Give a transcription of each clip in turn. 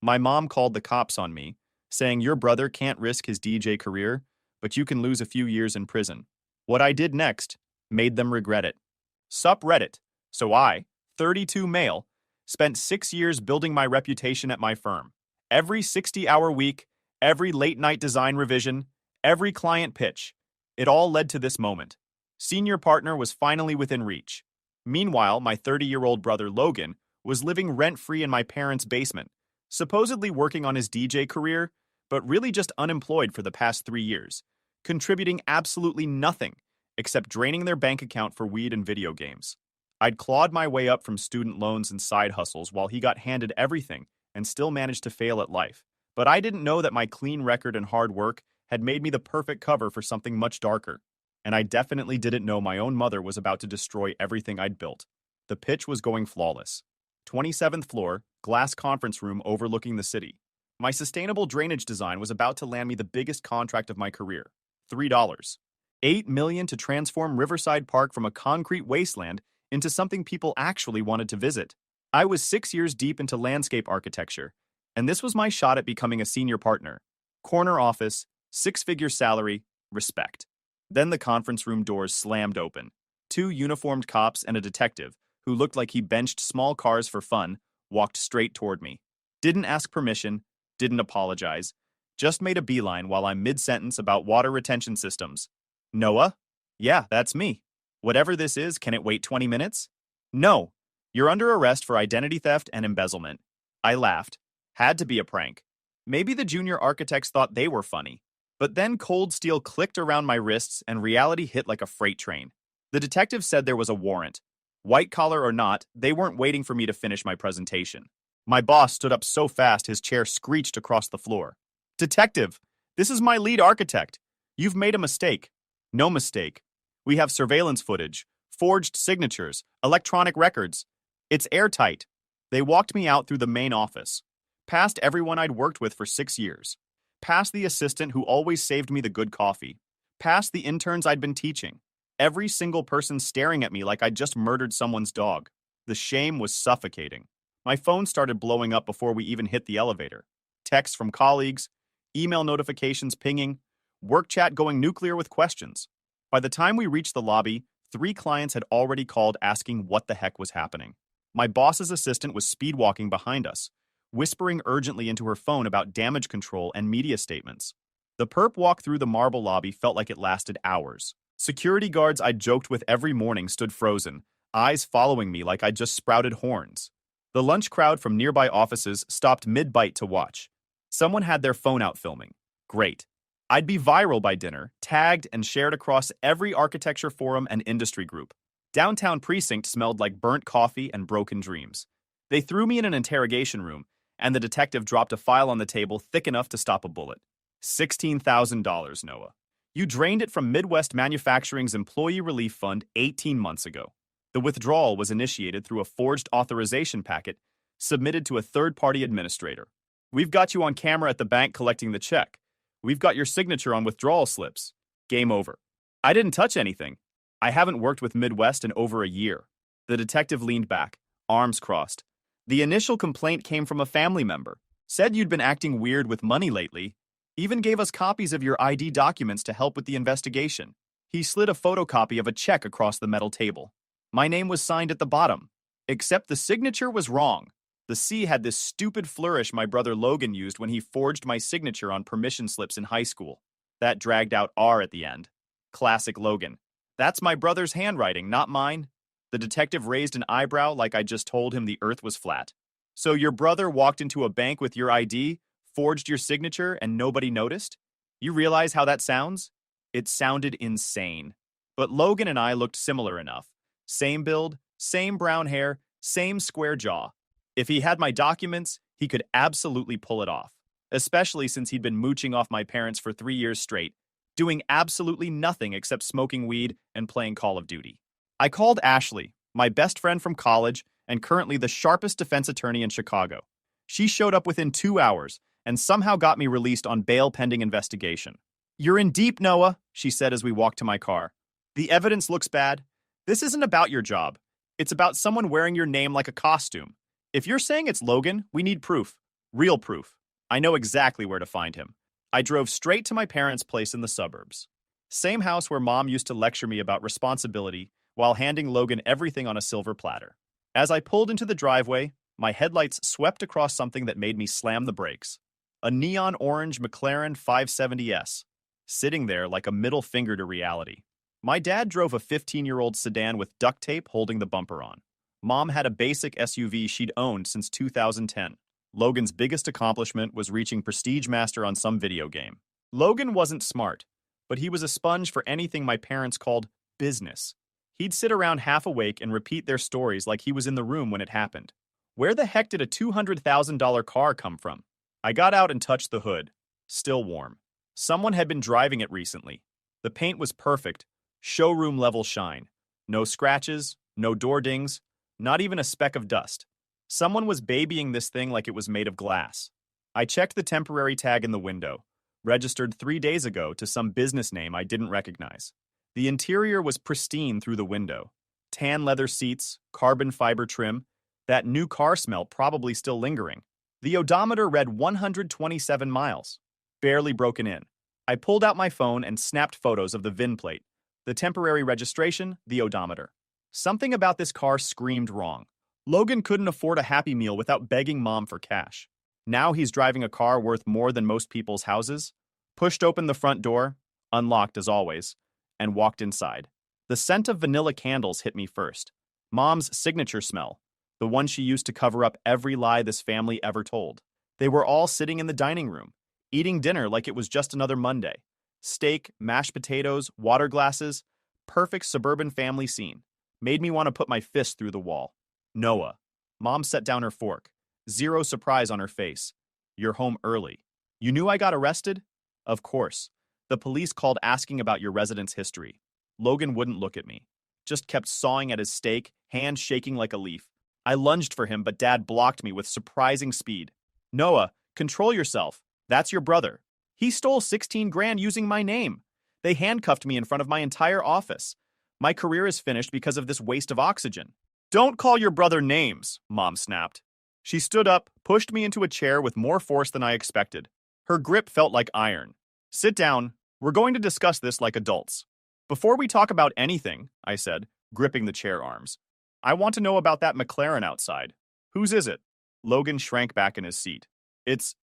My mom called the cops on me, saying your brother can't risk his DJ career, but you can lose a few years in prison. What I did next made them regret it. Sup Reddit. So I, 32 male, spent 6 years building my reputation at my firm. Every 60-hour week, every late-night design revision, every client pitch. It all led to this moment. Senior partner was finally within reach. Meanwhile, my 30-year-old brother Logan was living rent-free in my parents' basement, supposedly working on his DJ career, but really just unemployed for the past 3 years, contributing absolutely nothing except draining their bank account for weed and video games. I'd clawed my way up from student loans and side hustles while he got handed everything and still managed to fail at life. But I didn't know that my clean record and hard work had made me the perfect cover for something much darker. And I definitely didn't know my own mother was about to destroy everything I'd built. The pitch was going flawless. 27th floor, glass conference room overlooking the city. My sustainable drainage design was about to land me the biggest contract of my career. $3. $8 million to transform Riverside Park from a concrete wasteland into something people actually wanted to visit. I was 6 years deep into landscape architecture, and this was my shot at becoming a senior partner. Corner office, six-figure salary, respect. Then the conference room doors slammed open. Two uniformed cops and a detective, who looked like he benched small cars for fun, walked straight toward me. Didn't ask permission, didn't apologize, just made a beeline while I'm mid-sentence about water retention systems. Noah? Yeah, that's me. Whatever this is, can it wait 20 minutes? No. You're under arrest for identity theft and embezzlement. I laughed. Had to be a prank. Maybe the junior architects thought they were funny. But then cold steel clicked around my wrists and reality hit like a freight train. The detective said there was a warrant. White collar or not, they weren't waiting for me to finish my presentation. My boss stood up so fast his chair screeched across the floor. Detective, this is my lead architect. You've made a mistake. No mistake. We have surveillance footage, forged signatures, electronic records. It's airtight. They walked me out through the main office, past everyone I'd worked with for 6 years, past the assistant who always saved me the good coffee, past the interns I'd been teaching, every single person staring at me like I'd just murdered someone's dog. The shame was suffocating. My phone started blowing up before we even hit the elevator. Texts from colleagues, email notifications pinging, work chat going nuclear with questions. By the time we reached the lobby, 3 clients had already called asking what the heck was happening. My boss's assistant was speed-walking behind us, whispering urgently into her phone about damage control and media statements. The perp walk through the marble lobby felt like it lasted hours. Security guards I'd joked with every morning stood frozen, eyes following me like I'd just sprouted horns. The lunch crowd from nearby offices stopped mid-bite to watch. Someone had their phone out filming. Great. I'd be viral by dinner, tagged and shared across every architecture forum and industry group. Downtown Precinct smelled like burnt coffee and broken dreams. They threw me in an interrogation room, and the detective dropped a file on the table thick enough to stop a bullet. $16,000, Noah. You drained it from Midwest Manufacturing's Employee Relief Fund 18 months ago. The withdrawal was initiated through a forged authorization packet submitted to a third-party administrator. We've got you on camera at the bank collecting the check. We've got your signature on withdrawal slips. Game over. I didn't touch anything. I haven't worked with Midwest in over a year. The detective leaned back, arms crossed. The initial complaint came from a family member. Said you'd been acting weird with money lately. Even gave us copies of your ID documents to help with the investigation. He slid a photocopy of a check across the metal table. My name was signed at the bottom. Except the signature was wrong. The C had this stupid flourish my brother Logan used when he forged my signature on permission slips in high school. That dragged out R at the end. Classic Logan. That's my brother's handwriting, not mine. The detective raised an eyebrow like I just told him the earth was flat. So your brother walked into a bank with your ID, forged your signature, and nobody noticed? You realize how that sounds? It sounded insane. But Logan and I looked similar enough. Same build, same brown hair, same square jaw. If he had my documents, he could absolutely pull it off, especially since he'd been mooching off my parents for 3 years straight, doing absolutely nothing except smoking weed and playing Call of Duty. I called Ashley, my best friend from college and currently the sharpest defense attorney in Chicago. She showed up within 2 hours and somehow got me released on bail pending investigation. You're in deep, Noah, she said as we walked to my car. The evidence looks bad. This isn't about your job. It's about someone wearing your name like a costume. If you're saying it's Logan, we need proof. Real proof. I know exactly where to find him. I drove straight to my parents' place in the suburbs. Same house where Mom used to lecture me about responsibility while handing Logan everything on a silver platter. As I pulled into the driveway, my headlights swept across something that made me slam the brakes. A neon orange McLaren 570S, sitting there like a middle finger to reality. My dad drove a 15-year-old sedan with duct tape holding the bumper on. Mom had a basic SUV she'd owned since 2010. Logan's biggest accomplishment was reaching Prestige Master on some video game. Logan wasn't smart, but he was a sponge for anything my parents called business. He'd sit around half awake and repeat their stories like he was in the room when it happened. Where the heck did a $200,000 car come from? I got out and touched the hood. Still warm. Someone had been driving it recently. The paint was perfect, showroom-level shine. No scratches, no door dings, not even a speck of dust. Someone was babying this thing like it was made of glass. I checked the temporary tag in the window, registered 3 days ago to some business name I didn't recognize. The interior was pristine through the window. Tan leather seats, carbon fiber trim, that new car smell probably still lingering. The odometer read 127 miles, barely broken in. I pulled out my phone and snapped photos of the VIN plate, the temporary registration, the odometer. Something about this car screamed wrong. Logan couldn't afford a Happy Meal without begging Mom for cash. Now he's driving a car worth more than most people's houses. Pushed open the front door, unlocked as always, and walked inside. The scent of vanilla candles hit me first. Mom's signature smell, the one she used to cover up every lie this family ever told. They were all sitting in the dining room, eating dinner like it was just another Monday. Steak, mashed potatoes, water glasses, perfect suburban family scene. Made me want to put my fist through the wall. Noah. Mom set down her fork. Zero surprise on her face. You're home early. You knew I got arrested? Of course. The police called asking about your residence history. Logan wouldn't look at me. Just kept sawing at his steak, hand shaking like a leaf. I lunged for him, but Dad blocked me with surprising speed. Noah, control yourself. That's your brother. He stole 16 grand using my name. They handcuffed me in front of my entire office. My career is finished because of this waste of oxygen. Don't call your brother names, Mom snapped. She stood up, pushed me into a chair with more force than I expected. Her grip felt like iron. Sit down. We're going to discuss this like adults. Before we talk about anything, I said, gripping the chair arms, I want to know about that McLaren outside. Whose is it? Logan shrank back in his seat. It's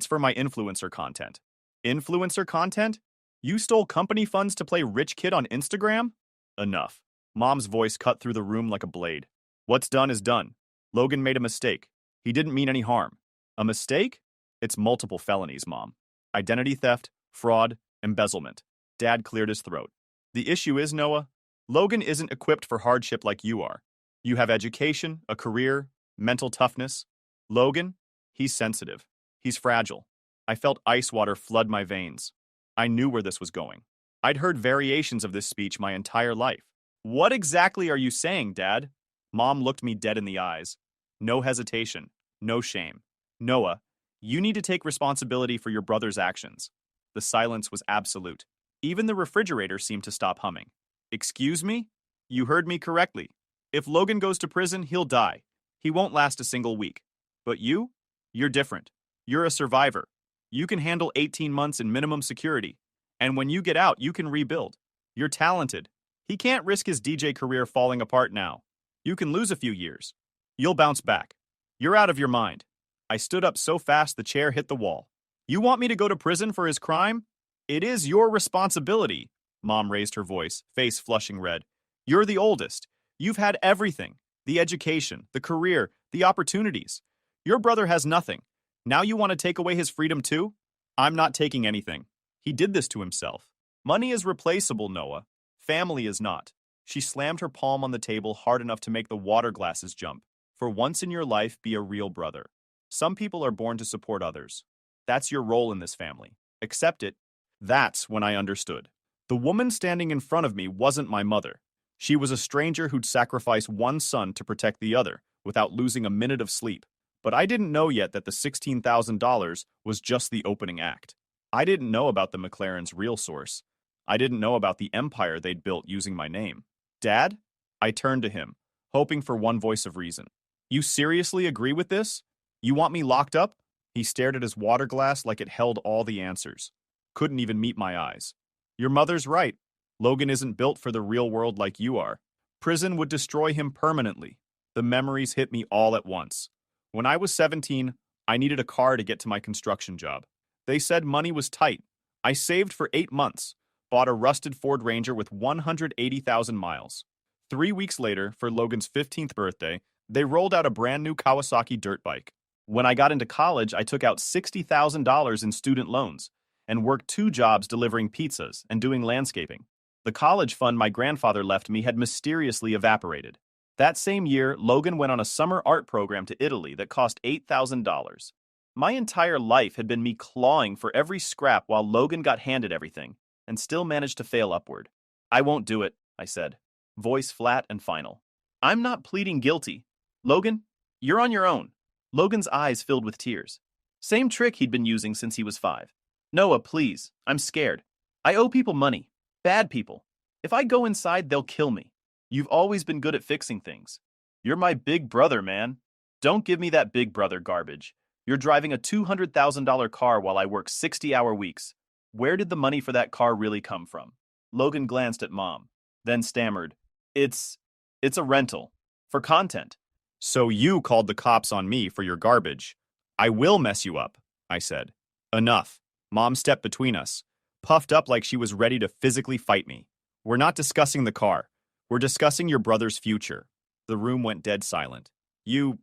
for my influencer content. Influencer content? You stole company funds to play rich kid on Instagram? Enough. Mom's voice cut through the room like a blade. What's done is done. Logan made a mistake. He didn't mean any harm. A mistake? It's multiple felonies, Mom. Identity theft, fraud, embezzlement. Dad cleared his throat. The issue is, Noah, Logan isn't equipped for hardship like you are. You have education, a career, mental toughness. Logan, he's sensitive. He's fragile. I felt ice water flood my veins. I knew where this was going. I'd heard variations of this speech my entire life. What exactly are you saying, Dad? Mom looked me dead in the eyes. No hesitation, no shame. Noah, you need to take responsibility for your brother's actions. The silence was absolute. Even the refrigerator seemed to stop humming. Excuse me? You heard me correctly. If Logan goes to prison, he'll die. He won't last a single week. But you? You're different. You're a survivor. You can handle 18 months in minimum security. And when you get out, you can rebuild. You're talented. He can't risk his DJ career falling apart now. You can lose a few years. You'll bounce back. You're out of your mind. I stood up so fast the chair hit the wall. You want me to go to prison for his crime? It is your responsibility. Mom raised her voice, face flushing red. You're the oldest. You've had everything. The education, the career, the opportunities. Your brother has nothing. Now you want to take away his freedom too? I'm not taking anything. He did this to himself. Money is replaceable, Noah. Family is not. She slammed her palm on the table hard enough to make the water glasses jump. For once in your life, be a real brother. Some people are born to support others. That's your role in this family. Accept it. That's when I understood. The woman standing in front of me wasn't my mother. She was a stranger who'd sacrifice one son to protect the other without losing a minute of sleep. But I didn't know yet that the $16,000 was just the opening act. I didn't know about the McLaren's real source. I didn't know about the empire they'd built using my name. Dad? I turned to him, hoping for one voice of reason. You seriously agree with this? You want me locked up? He stared at his water glass like it held all the answers. Couldn't even meet my eyes. Your mother's right. Logan isn't built for the real world like you are. Prison would destroy him permanently. The memories hit me all at once. When I was 17, I needed a car to get to my construction job. They said money was tight. I saved for 8 months, bought a rusted Ford Ranger with 180,000 miles. 3 weeks later, for Logan's 15th birthday, they rolled out a brand new Kawasaki dirt bike. When I got into college, I took out $60,000 in student loans and worked 2 jobs delivering pizzas and doing landscaping. The college fund my grandfather left me had mysteriously evaporated. That same year, Logan went on a summer art program to Italy that cost $8,000. My entire life had been me clawing for every scrap while Logan got handed everything and still managed to fail upward. I won't do it, I said, voice flat and final. I'm not pleading guilty. Logan, you're on your own. Logan's eyes filled with tears. Same trick he'd been using since he was 5. Noah, please, I'm scared. I owe people money. Bad people. If I go inside, they'll kill me. You've always been good at fixing things. You're my big brother, man. Don't give me that big brother garbage. You're driving a $200,000 car while I work 60-hour weeks. Where did the money for that car really come from? Logan glanced at Mom, then stammered, It's a rental. For content. So you called the cops on me for your garbage. I will mess you up, I said. Enough. Mom stepped between us, puffed up like she was ready to physically fight me. We're not discussing the car. We're discussing your brother's future. The room went dead silent. You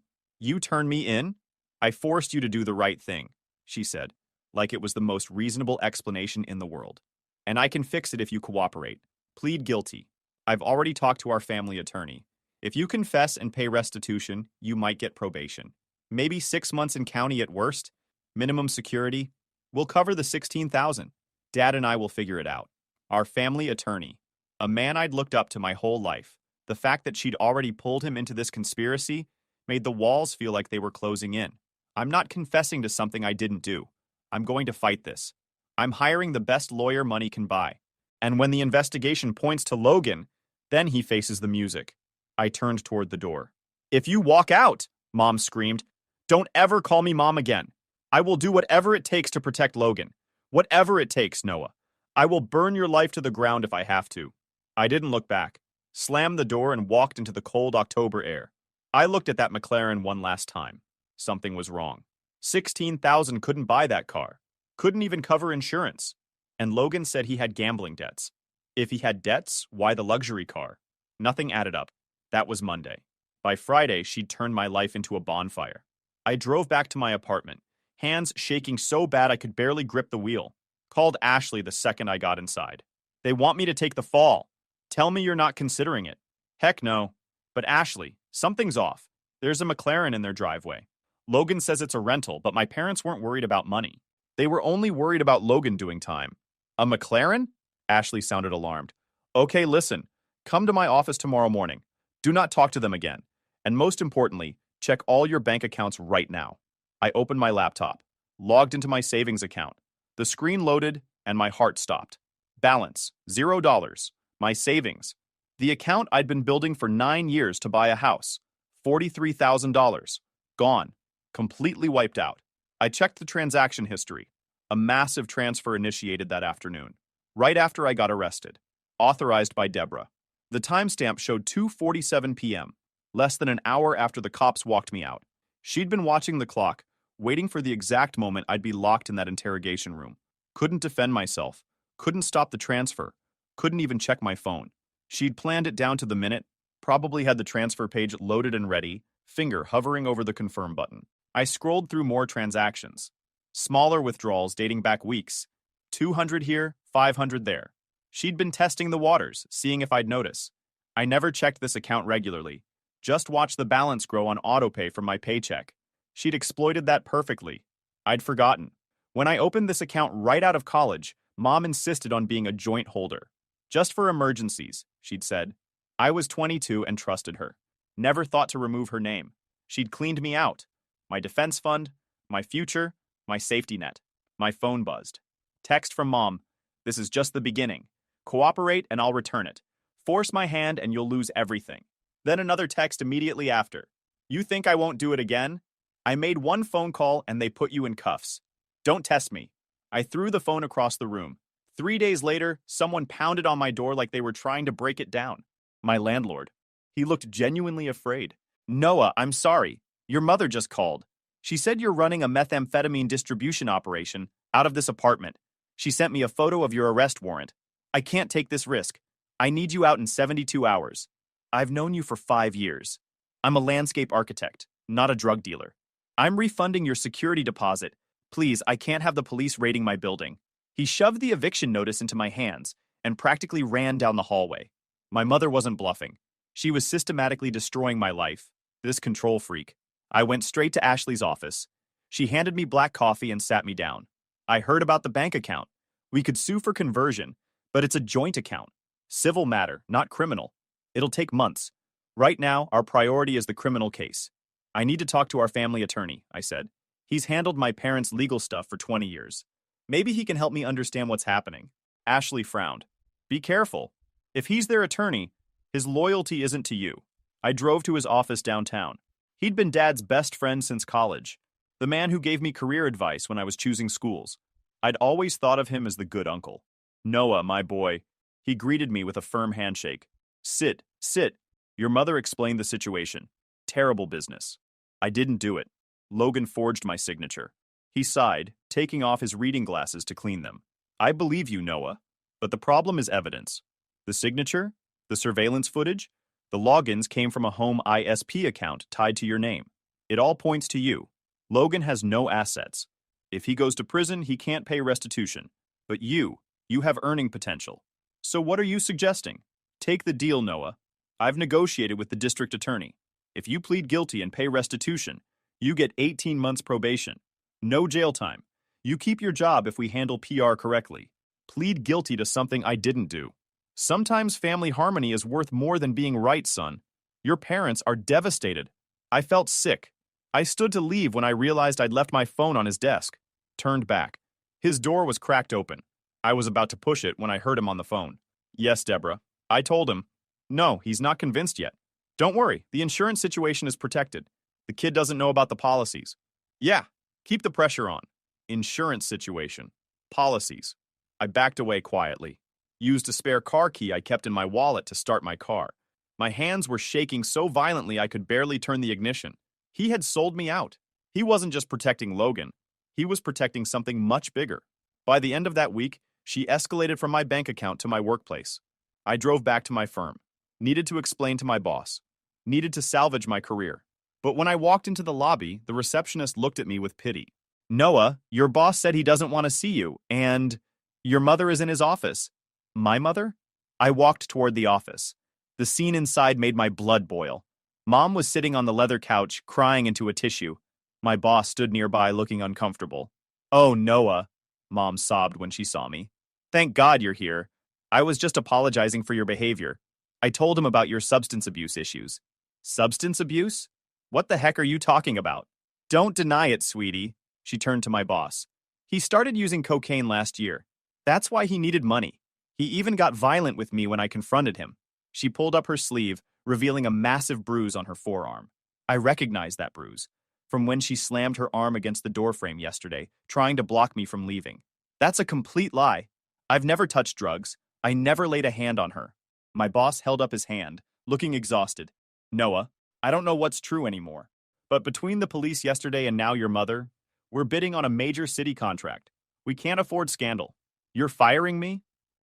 turned me in? I forced you to do the right thing, she said, like it was the most reasonable explanation in the world. And I can fix it if you cooperate. Plead guilty. I've already talked to our family attorney. If you confess and pay restitution, you might get probation. Maybe 6 months in county at worst. Minimum security. We'll cover the $16,000. Dad and I will figure it out. Our family attorney. A man I'd looked up to my whole life. The fact that she'd already pulled him into this conspiracy made the walls feel like they were closing in. I'm not confessing to something I didn't do. I'm going to fight this. I'm hiring the best lawyer money can buy. And when the investigation points to Logan, then he faces the music. I turned toward the door. If you walk out, Mom screamed, don't ever call me Mom again. I will do whatever it takes to protect Logan. Whatever it takes, Noah. I will burn your life to the ground if I have to. I didn't look back, slammed the door and walked into the cold October air. I looked at that McLaren one last time. Something was wrong. $16,000 couldn't buy that car. Couldn't even cover insurance. And Logan said he had gambling debts. If he had debts, why the luxury car? Nothing added up. That was Monday. By Friday, she'd turned my life into a bonfire. I drove back to my apartment, hands shaking so bad I could barely grip the wheel. Called Ashley the second I got inside. They want me to take the fall. Tell me you're not considering it. Heck no. But Ashley, something's off. There's a McLaren in their driveway. Logan says it's a rental, but my parents weren't worried about money. They were only worried about Logan doing time. A McLaren? Ashley sounded alarmed. Okay, listen. Come to my office tomorrow morning. Do not talk to them again. And most importantly, check all your bank accounts right now. I opened my laptop, logged into my savings account. The screen loaded, and my heart stopped. Balance, $0. My savings. The account I'd been building for 9 years to buy a house. $43,000. Gone. Completely wiped out. I checked the transaction history. A massive transfer initiated that afternoon, right after I got arrested. Authorized by Deborah. The timestamp showed 2:47 p.m., less than an hour after the cops walked me out. She'd been watching the clock, waiting for the exact moment I'd be locked in that interrogation room. Couldn't defend myself. Couldn't stop the transfer. Couldn't even check my phone. She'd planned it down to the minute, probably had the transfer page loaded and ready, finger hovering over the confirm button. I scrolled through more transactions. Smaller withdrawals dating back weeks. 200 here, 500 there. She'd been testing the waters, seeing if I'd notice. I never checked this account regularly. Just watched the balance grow on autopay from my paycheck. She'd exploited that perfectly. I'd forgotten. When I opened this account right out of college, Mom insisted on being a joint holder. Just for emergencies, she'd said. I was 22 and trusted her. Never thought to remove her name. She'd cleaned me out. My defense fund, my future, my safety net. My phone buzzed. Text from Mom. This is just the beginning. Cooperate and I'll return it. Force my hand and you'll lose everything. Then another text immediately after. You think I won't do it again? I made one phone call and they put you in cuffs. Don't test me. I threw the phone across the room. 3 days later, someone pounded on my door like they were trying to break it down. My landlord. He looked genuinely afraid. Noah, I'm sorry. Your mother just called. She said you're running a methamphetamine distribution operation out of this apartment. She sent me a photo of your arrest warrant. I can't take this risk. I need you out in 72 hours. I've known you for 5 years. I'm a landscape architect, not a drug dealer. I'm refunding your security deposit. Please, I can't have the police raiding my building. He shoved the eviction notice into my hands and practically ran down the hallway. My mother wasn't bluffing. She was systematically destroying my life. This control freak. I went straight to Ashley's office. She handed me black coffee and sat me down. I heard about the bank account. We could sue for conversion, but it's a joint account. Civil matter, not criminal. It'll take months. Right now, our priority is the criminal case. I need to talk to our family attorney, I said. He's handled my parents' legal stuff for 20 years. Maybe he can help me understand what's happening. Ashley frowned. Be careful. If he's their attorney, his loyalty isn't to you. I drove to his office downtown. He'd been Dad's best friend since college, the man who gave me career advice when I was choosing schools. I'd always thought of him as the good uncle. Noah, my boy. He greeted me with a firm handshake. Sit, sit. Your mother explained the situation. Terrible business. I didn't do it. Logan forged my signature. He sighed, taking off his reading glasses to clean them. I believe you, Noah. But the problem is evidence. The signature? The surveillance footage? The logins came from a home ISP account tied to your name. It all points to you. Logan has no assets. If he goes to prison, he can't pay restitution. But you have earning potential. So what are you suggesting? Take the deal, Noah. I've negotiated with the district attorney. If you plead guilty and pay restitution, you get 18 months probation. No jail time. You keep your job if we handle PR correctly. Plead guilty to something I didn't do. Sometimes family harmony is worth more than being right, son. Your parents are devastated. I felt sick. I stood to leave when I realized I'd left my phone on his desk. Turned back. His door was cracked open. I was about to push it when I heard him on the phone. Yes, Deborah. I told him. No, he's not convinced yet. Don't worry, the insurance situation is protected. The kid doesn't know about the policies. Yeah, keep the pressure on. Insurance situation. Policies. I backed away quietly. Used a spare car key I kept in my wallet to start my car. My hands were shaking so violently I could barely turn the ignition. He had sold me out. He wasn't just protecting Logan. He was protecting something much bigger. By the end of that week, she escalated from my bank account to my workplace. I drove back to my firm. Needed to explain to my boss. Needed to salvage my career. But when I walked into the lobby, the receptionist looked at me with pity. Noah, your boss said he doesn't want to see you, and your mother is in his office. My mother? I walked toward the office. The scene inside made my blood boil. Mom was sitting on the leather couch, crying into a tissue. My boss stood nearby, looking uncomfortable. Oh, Noah, Mom sobbed when she saw me. Thank God you're here. I was just apologizing for your behavior. I told him about your substance abuse issues. Substance abuse? What the heck are you talking about? Don't deny it, sweetie. She turned to my boss. He started using cocaine last year. That's why he needed money. He even got violent with me when I confronted him. She pulled up her sleeve, revealing a massive bruise on her forearm. I recognized that bruise from when she slammed her arm against the doorframe yesterday, trying to block me from leaving. That's a complete lie. I've never touched drugs. I never laid a hand on her. My boss held up his hand, looking exhausted. Noah, I don't know what's true anymore. But between the police yesterday and now your mother, we're bidding on a major city contract. We can't afford scandal. You're firing me?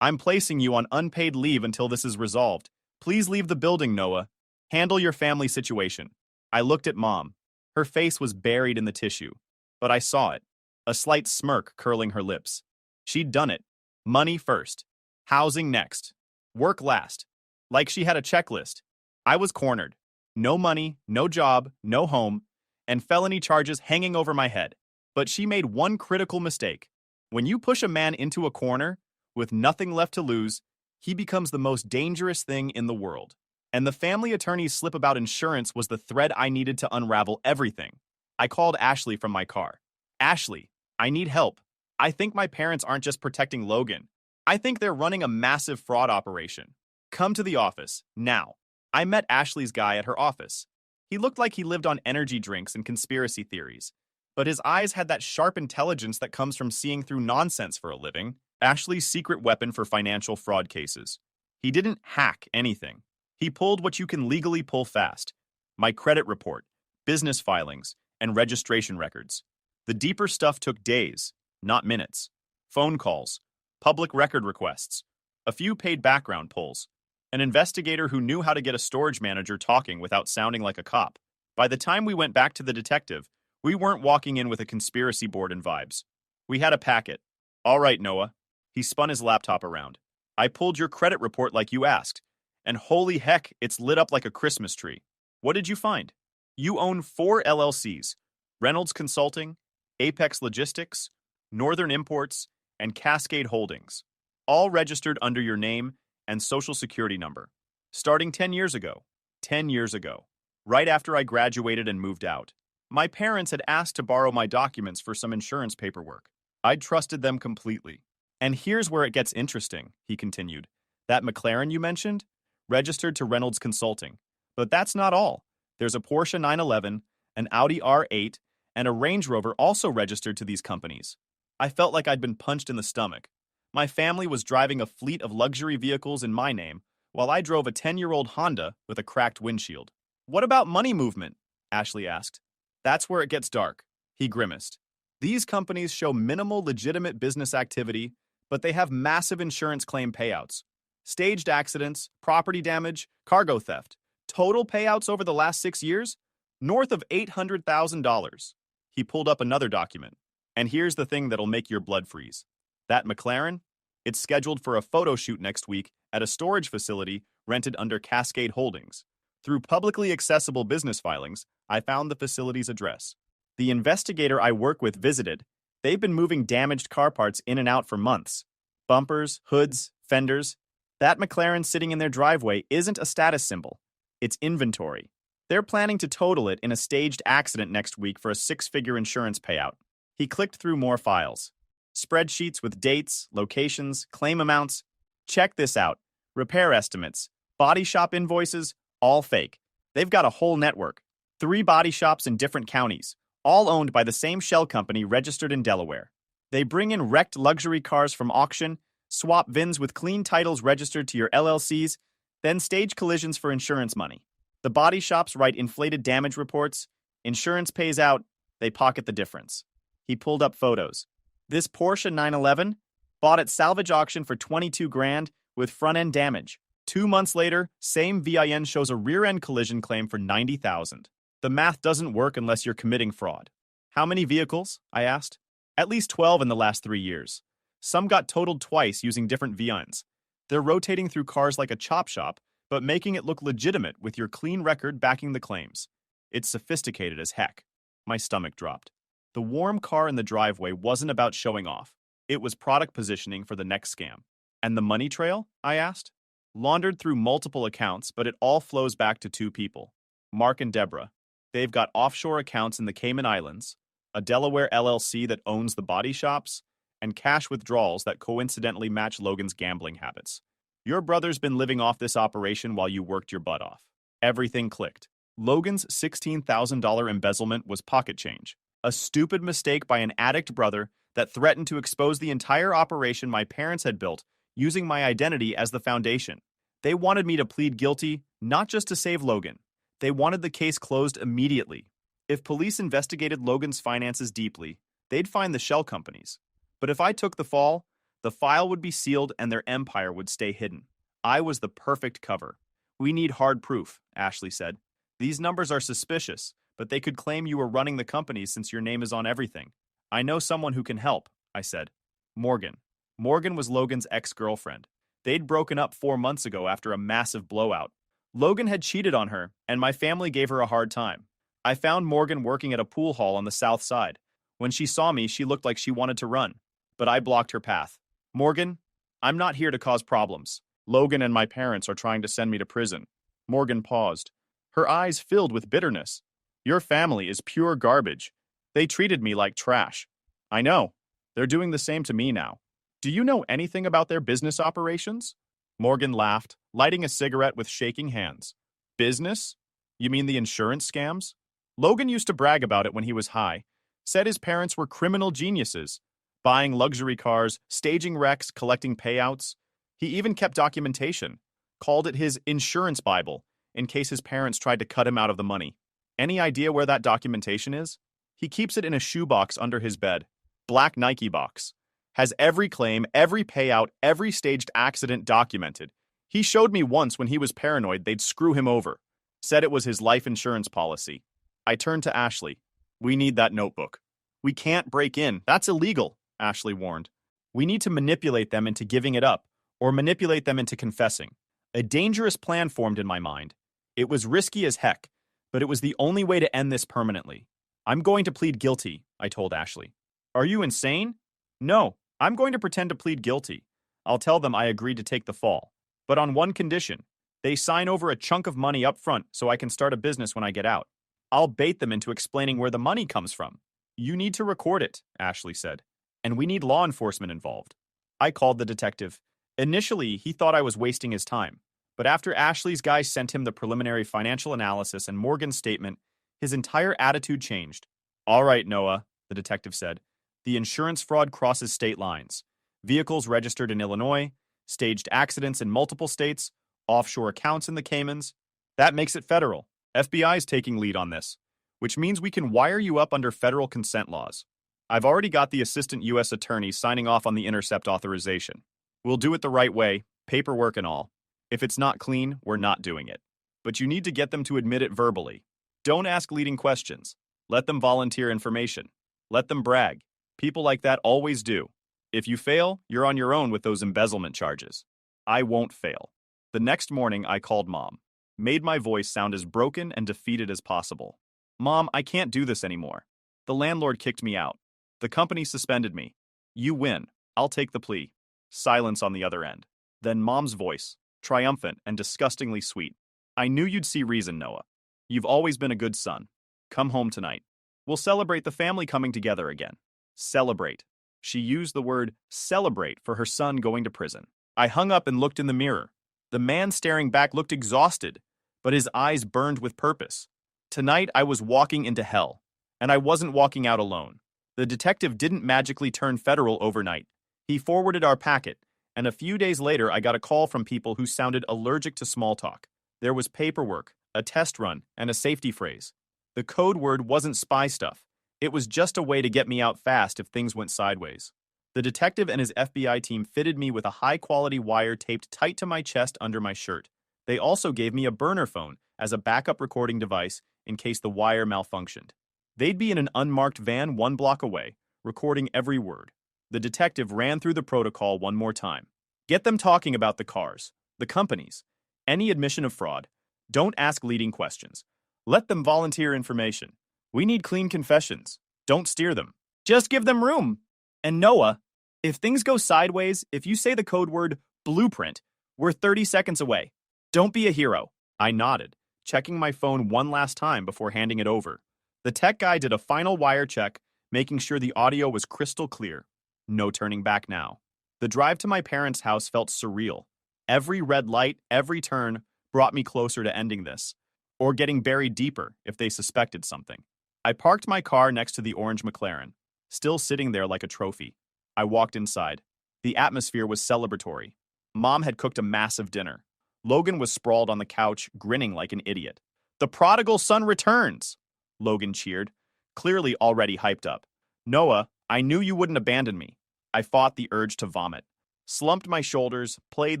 I'm placing you on unpaid leave until this is resolved. Please leave the building, Noah. Handle your family situation. I looked at Mom. Her face was buried in the tissue, but I saw it, a slight smirk curling her lips. She'd done it. Money first. Housing next. Work last. Like she had a checklist. I was cornered. No money, no job, no home, and felony charges hanging over my head. But she made one critical mistake. When you push a man into a corner, with nothing left to lose, he becomes the most dangerous thing in the world. And the family attorney's slip about insurance was the thread I needed to unravel everything. I called Ashley from my car. Ashley, I need help. I think my parents aren't just protecting Logan. I think they're running a massive fraud operation. Come to the office, now. I met Ashley's guy at her office. He looked like he lived on energy drinks and conspiracy theories, but his eyes had that sharp intelligence that comes from seeing through nonsense for a living. Ashley's secret weapon for financial fraud cases. He didn't hack anything. He pulled what you can legally pull fast. My credit report, business filings, and registration records. The deeper stuff took days, not minutes. Phone calls, public record requests, a few paid background pulls, an investigator who knew how to get a storage manager talking without sounding like a cop. By the time we went back to the detective, we weren't walking in with a conspiracy board and vibes. We had a packet. All right, Noah. He spun his laptop around. I pulled your credit report like you asked, and holy heck, it's lit up like a Christmas tree. What did you find? You own 4 LLCs, Reynolds Consulting, Apex Logistics, Northern Imports, and Cascade Holdings, all registered under your name and social security number. Starting 10 years ago. 10 years ago. Right after I graduated and moved out. My parents had asked to borrow my documents for some insurance paperwork. I'd trusted them completely. And here's where it gets interesting, he continued. That McLaren you mentioned? Registered to Reynolds Consulting. But that's not all. There's a Porsche 911, an Audi R8, and a Range Rover also registered to these companies. I felt like I'd been punched in the stomach. My family was driving a fleet of luxury vehicles in my name, while I drove a 10-year-old Honda with a cracked windshield. What about money movement? Ashley asked. That's where it gets dark. He grimaced. These companies show minimal legitimate business activity, but they have massive insurance claim payouts. Staged accidents, property damage, cargo theft. Total payouts over the last 6 years? North of $800,000. He pulled up another document. And here's the thing that'll make your blood freeze. That McLaren? It's scheduled for a photo shoot next week at a storage facility rented under Cascade Holdings. Through publicly accessible business filings, I found the facility's address. The investigator I work with visited. They've been moving damaged car parts in and out for months. Bumpers, hoods, fenders. That McLaren sitting in their driveway isn't a status symbol. It's inventory. They're planning to total it in a staged accident next week for a 6-figure insurance payout. He clicked through more files. Spreadsheets with dates, locations, claim amounts. Check this out. Repair estimates, body shop invoices, all fake. They've got a whole network. 3 body shops in different counties, all owned by the same shell company registered in Delaware. They bring in wrecked luxury cars from auction, swap VINs with clean titles registered to your LLCs, then stage collisions for insurance money. The body shops write inflated damage reports. Insurance pays out. They pocket the difference. He pulled up photos. This Porsche 911 bought at salvage auction for $22,000 with front-end damage. 2 months later, same VIN shows a rear-end collision claim for $90,000. The math doesn't work unless you're committing fraud. How many vehicles? I asked. At least 12 in the last 3 years. Some got totaled twice using different VINs. They're rotating through cars like a chop shop, but making it look legitimate with your clean record backing the claims. It's sophisticated as heck. My stomach dropped. The warm car in the driveway wasn't about showing off. It was product positioning for the next scam. And the money trail? I asked. Laundered through multiple accounts, but it all flows back to 2 people. Mark and Deborah. They've got offshore accounts in the Cayman Islands, a Delaware LLC that owns the body shops, and cash withdrawals that coincidentally match Logan's gambling habits. Your brother's been living off this operation while you worked your butt off. Everything clicked. Logan's $16,000 embezzlement was pocket change. A stupid mistake by an addict brother that threatened to expose the entire operation my parents had built using my identity as the foundation. They wanted me to plead guilty, not just to save Logan. They wanted the case closed immediately. If police investigated Logan's finances deeply, they'd find the shell companies. But if I took the fall, the file would be sealed and their empire would stay hidden. I was the perfect cover. We need hard proof, Ashley said. These numbers are suspicious, but they could claim you were running the company since your name is on everything. I know someone who can help, I said. Morgan. Morgan was Logan's ex-girlfriend. They'd broken up 4 months ago after a massive blowout. Logan had cheated on her, and my family gave her a hard time. I found Morgan working at a pool hall on the south side. When she saw me, she looked like she wanted to run, but I blocked her path. Morgan, I'm not here to cause problems. Logan and my parents are trying to send me to prison. Morgan paused. Her eyes filled with bitterness. Your family is pure garbage. They treated me like trash. I know. They're doing the same to me now. Do you know anything about their business operations? Morgan laughed, lighting a cigarette with shaking hands. Business? You mean the insurance scams? Logan used to brag about it when he was high. Said his parents were criminal geniuses, buying luxury cars, staging wrecks, collecting payouts. He even kept documentation, called it his insurance Bible, in case his parents tried to cut him out of the money. Any idea where that documentation is? He keeps it in a shoebox under his bed. Black Nike box. Has every claim, every payout, every staged accident documented. He showed me once when he was paranoid they'd screw him over. Said it was his life insurance policy. I turned to Ashley. We need that notebook. We can't break in. That's illegal, Ashley warned. We need to manipulate them into giving it up, or manipulate them into confessing. A dangerous plan formed in my mind. It was risky as heck, but it was the only way to end this permanently. I'm going to plead guilty, I told Ashley. Are you insane? No, I'm going to pretend to plead guilty. I'll tell them I agreed to take the fall, but on one condition. They sign over a chunk of money up front so I can start a business when I get out. I'll bait them into explaining where the money comes from. You need to record it, Ashley said, and we need law enforcement involved. I called the detective. Initially, he thought I was wasting his time, but after Ashley's guy sent him the preliminary financial analysis and Morgan's statement, his entire attitude changed. All right, Noah, the detective said. The insurance fraud crosses state lines. Vehicles registered in Illinois, staged accidents in multiple states, offshore accounts in the Caymans. That makes it federal. FBI's taking lead on this, which means we can wire you up under federal consent laws. I've already got the assistant U.S. attorney signing off on the intercept authorization. We'll do it the right way, paperwork and all. If it's not clean, we're not doing it. But you need to get them to admit it verbally. Don't ask leading questions. Let them volunteer information. Let them brag. People like that always do. If you fail, you're on your own with those embezzlement charges. I won't fail. The next morning, I called Mom. Made my voice sound as broken and defeated as possible. Mom, I can't do this anymore. The landlord kicked me out. The company suspended me. You win. I'll take the plea. Silence on the other end. Then Mom's voice, triumphant and disgustingly sweet. I knew you'd see reason, Noah. You've always been a good son. Come home tonight. We'll celebrate the family coming together again. Celebrate. She used the word celebrate for her son going to prison. I hung up and looked in the mirror. The man staring back looked exhausted, but his eyes burned with purpose. Tonight I was walking into hell, and I wasn't walking out alone. The detective didn't magically turn federal overnight. He forwarded our packet, and a few days later I got a call from people who sounded allergic to small talk. There was paperwork, a test run, and a safety phrase. The code word wasn't spy stuff. It was just a way to get me out fast if things went sideways. The detective and his FBI team fitted me with a high-quality wire taped tight to my chest under my shirt. They also gave me a burner phone as a backup recording device in case the wire malfunctioned. They'd be in an unmarked van 1 block away, recording every word. The detective ran through the protocol one more time. Get them talking about the cars, the companies, any admission of fraud. Don't ask leading questions. Let them volunteer information. We need clean confessions. Don't steer them. Just give them room. And Noah, if things go sideways, if you say the code word blueprint, we're 30 seconds away. Don't be a hero. I nodded, checking my phone one last time before handing it over. The tech guy did a final wire check, making sure the audio was crystal clear. No turning back now. The drive to my parents' house felt surreal. Every red light, every turn, brought me closer to ending this, or getting buried deeper if they suspected something. I parked my car next to the orange McLaren, still sitting there like a trophy. I walked inside. The atmosphere was celebratory. Mom had cooked a massive dinner. Logan was sprawled on the couch, grinning like an idiot. The prodigal son returns, Logan cheered, clearly already hyped up. Noah, I knew you wouldn't abandon me. I fought the urge to vomit. Slumped my shoulders, played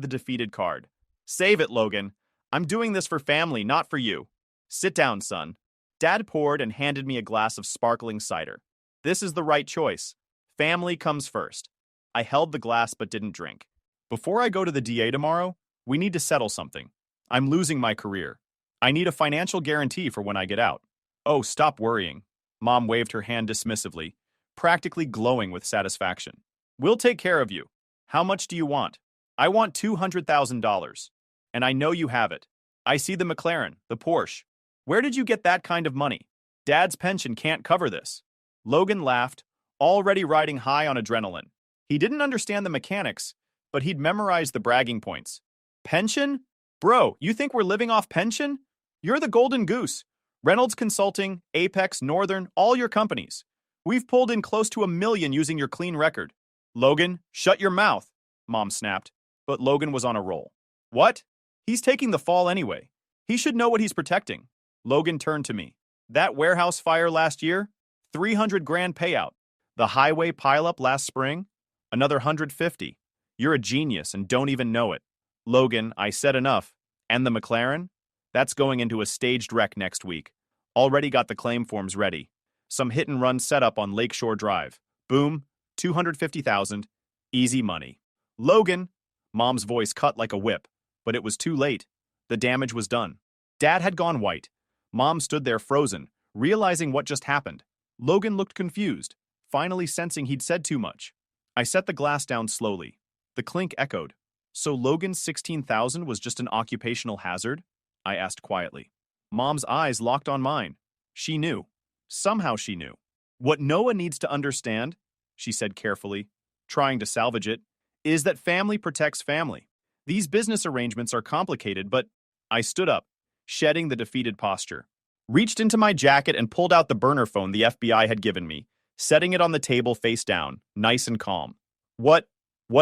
the defeated card. Save it, Logan. I'm doing this for family, not for you. Sit down, son. Dad poured and handed me a glass of sparkling cider. This is the right choice. Family comes first. I held the glass but didn't drink. Before I go to the DA tomorrow, we need to settle something. I'm losing my career. I need a financial guarantee for when I get out. Oh, stop worrying. Mom waved her hand dismissively, practically glowing with satisfaction. We'll take care of you. How much do you want? I want $200,000. And I know you have it. I see the McLaren, the Porsche. Where did you get that kind of money? Dad's pension can't cover this. Logan laughed, already riding high on adrenaline. He didn't understand the mechanics, but he'd memorized the bragging points. Pension? Bro, you think we're living off pension? You're the golden goose. Reynolds Consulting, Apex, Northern, all your companies. We've pulled in close to 1 million using your clean record. Logan, shut your mouth, Mom snapped. But Logan was on a roll. What? He's taking the fall anyway. He should know what he's protecting. Logan turned to me. That warehouse fire last year? 300 grand payout. The highway pileup last spring? Another 150. You're a genius and don't even know it. Logan, I said enough. And the McLaren? That's going into a staged wreck next week. Already got the claim forms ready. Some hit-and-run setup on Lakeshore Drive. Boom, 250,000. Easy money. Logan! Mom's voice cut like a whip, but it was too late. The damage was done. Dad had gone white. Mom stood there frozen, realizing what just happened. Logan looked confused, finally sensing he'd said too much. I set the glass down slowly. The clink echoed. So Logan's 16,000 was just an occupational hazard? I asked quietly. Mom's eyes locked on mine. She knew. Somehow she knew. What Noah needs to understand, she said carefully, trying to salvage it, is that family protects family. These business arrangements are complicated, but I stood up, shedding the defeated posture, reached into my jacket and pulled out the burner phone the FBI had given me, setting it on the table face down, nice and calm. What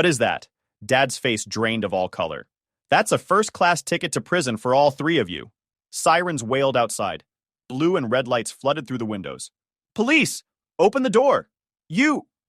is that? Dad's face drained of all color. That's a first-class ticket to prison for all three of you. Sirens wailed outside. Blue and red lights flooded through the windows. Police! Open the door!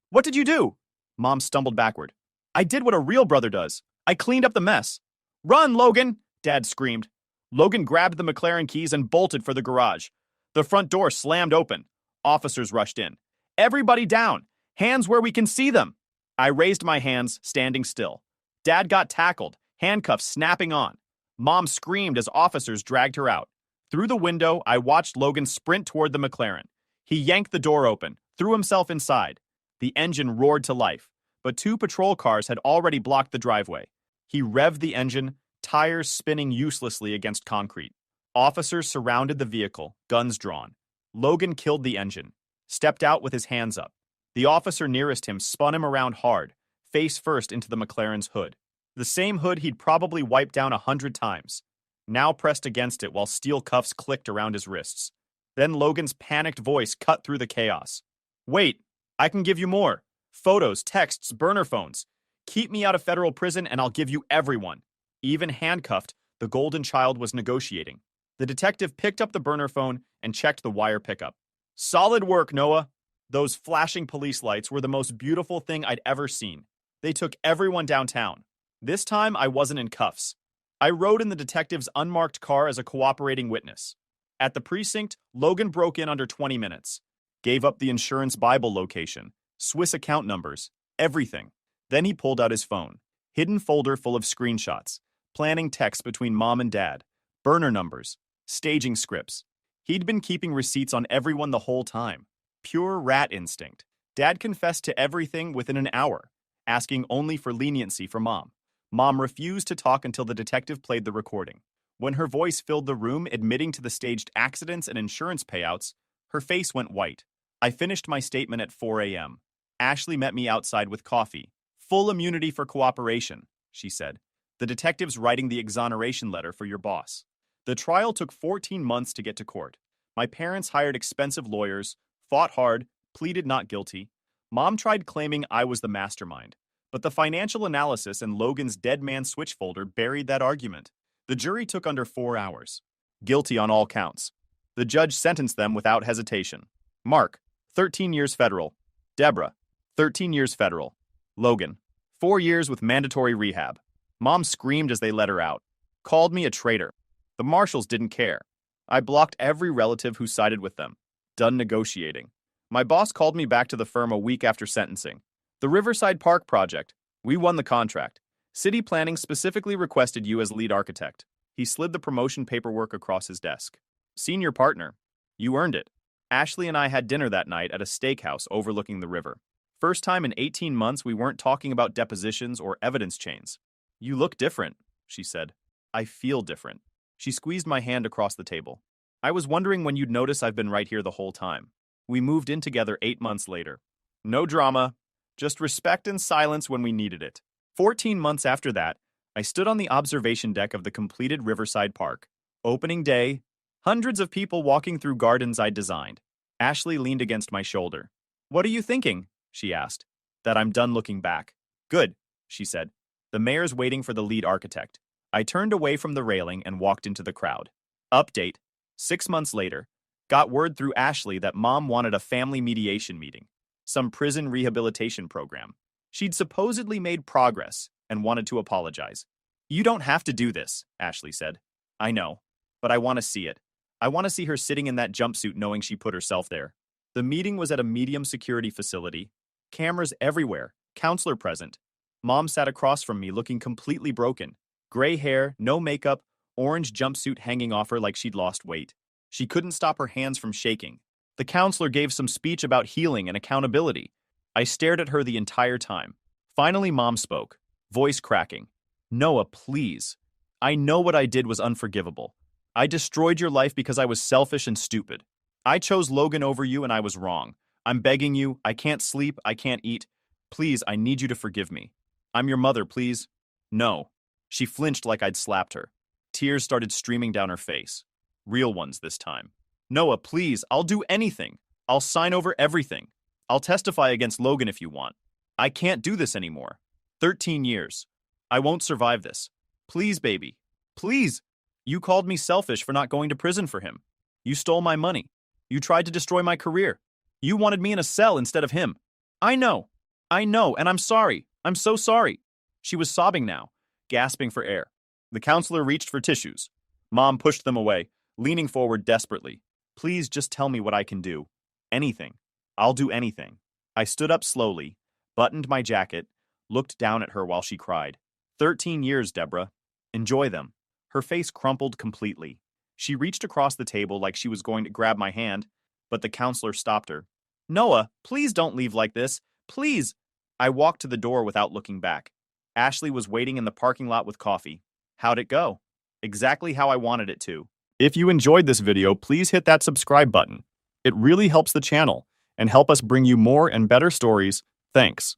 What did you do? Mom stumbled backward. I did what a real brother does. I cleaned up the mess. Run, Logan! Dad screamed. Logan grabbed the McLaren keys and bolted for the garage. The front door slammed open. Officers rushed in. Everybody down! Hands where we can see them! I raised my hands, standing still. Dad got tackled, handcuffs snapping on. Mom screamed as officers dragged her out. Through the window, I watched Logan sprint toward the McLaren. He yanked the door open, threw himself inside. The engine roared to life, but 2 patrol cars had already blocked the driveway. He revved the engine, tires spinning uselessly against concrete. Officers surrounded the vehicle, guns drawn. Logan killed the engine, stepped out with his hands up. The officer nearest him spun him around hard, face first into the McLaren's hood. The same hood he'd probably wiped down 100 times, now pressed against it while steel cuffs clicked around his wrists. Then Logan's panicked voice cut through the chaos. Wait, I can give you more. Photos, texts, burner phones. Keep me out of federal prison and I'll give you everyone. Even handcuffed, the golden child was negotiating. The detective picked up the burner phone and checked the wire pickup. Solid work, Noah. Those flashing police lights were the most beautiful thing I'd ever seen. They took everyone downtown. This time, I wasn't in cuffs. I rode in the detective's unmarked car as a cooperating witness. At the precinct, Logan broke in under 20 minutes. Gave up the insurance Bible location, Swiss account numbers, everything. Then he pulled out his phone. Hidden folder full of screenshots, planning texts between Mom and Dad, burner numbers, staging scripts. He'd been keeping receipts on everyone the whole time. Pure rat instinct. Dad confessed to everything within an hour, asking only for leniency for Mom. Mom refused to talk until the detective played the recording. When her voice filled the room admitting to the staged accidents and insurance payouts, her face went white. I finished my statement at 4 a.m. Ashley met me outside with coffee. Full immunity for cooperation, she said. The detective's writing the exoneration letter for your boss. The trial took 14 months to get to court. My parents hired expensive lawyers, fought hard, pleaded not guilty. Mom tried claiming I was the mastermind, but the financial analysis and Logan's dead man switch folder buried that argument. The jury took under 4 hours. Guilty on all counts. The judge sentenced them without hesitation. Mark, 13 years federal. Deborah, 13 years federal. Logan, 4 years with mandatory rehab. Mom screamed as they let her out. Called me a traitor. The marshals didn't care. I blocked every relative who sided with them. Done negotiating. My boss called me back to the firm a week after sentencing. The Riverside Park project. We won the contract. City planning specifically requested you as lead architect. He slid the promotion paperwork across his desk. Senior partner. You earned it. Ashley and I had dinner that night at a steakhouse overlooking the river. First time in 18 months we weren't talking about depositions or evidence chains. You look different, she said. I feel different. She squeezed my hand across the table. I was wondering when you'd notice I've been right here the whole time. We moved in together 8 months later. No drama, just respect and silence when we needed it. 14 months after that, I stood on the observation deck of the completed Riverside Park. Opening day, Hundreds of people walking through gardens I'd designed. Ashley leaned against my shoulder. What are you thinking? She asked. That I'm done looking back. Good, she said. The mayor's waiting for the lead architect. I turned away from the railing and walked into the crowd. Update. 6 months later. Got word through Ashley that Mom wanted a family mediation meeting. Some prison rehabilitation program. She'd supposedly made progress and wanted to apologize. You don't have to do this, Ashley said. I know, but I want to see it. I want to see her sitting in that jumpsuit knowing she put herself there. The meeting was at a medium security facility. Cameras everywhere, counselor present. Mom sat across from me looking completely broken. Gray hair, no makeup, orange jumpsuit hanging off her like she'd lost weight. She couldn't stop her hands from shaking. The counselor gave some speech about healing and accountability. I stared at her the entire time. Finally, Mom spoke, voice cracking. Noah, please. I know what I did was unforgivable. I destroyed your life because I was selfish and stupid. I chose Logan over you and I was wrong. I'm begging you, I can't sleep, I can't eat. Please, I need you to forgive me. I'm your mother, please. No. She flinched like I'd slapped her. Tears started streaming down her face. Real ones this time. Noah, please, I'll do anything. I'll sign over everything. I'll testify against Logan if you want. I can't do this anymore. 13 years. I won't survive this. Please, baby. Please. You called me selfish for not going to prison for him. You stole my money. You tried to destroy my career. You wanted me in a cell instead of him. I know, and I'm sorry. I'm so sorry. She was sobbing now, gasping for air. The counselor reached for tissues. Mom pushed them away, leaning forward desperately. Please just tell me what I can do. Anything. I'll do anything. I stood up slowly, buttoned my jacket, looked down at her while she cried. 13 years, Deborah. Enjoy them. Her face crumpled completely. She reached across the table like she was going to grab my hand, but the counselor stopped her. Noah, please don't leave like this. Please. I walked to the door without looking back. Ashley was waiting in the parking lot with coffee. How'd it go? Exactly how I wanted it to. If you enjoyed this video, please hit that subscribe button. It really helps the channel and help us bring you more and better stories. Thanks.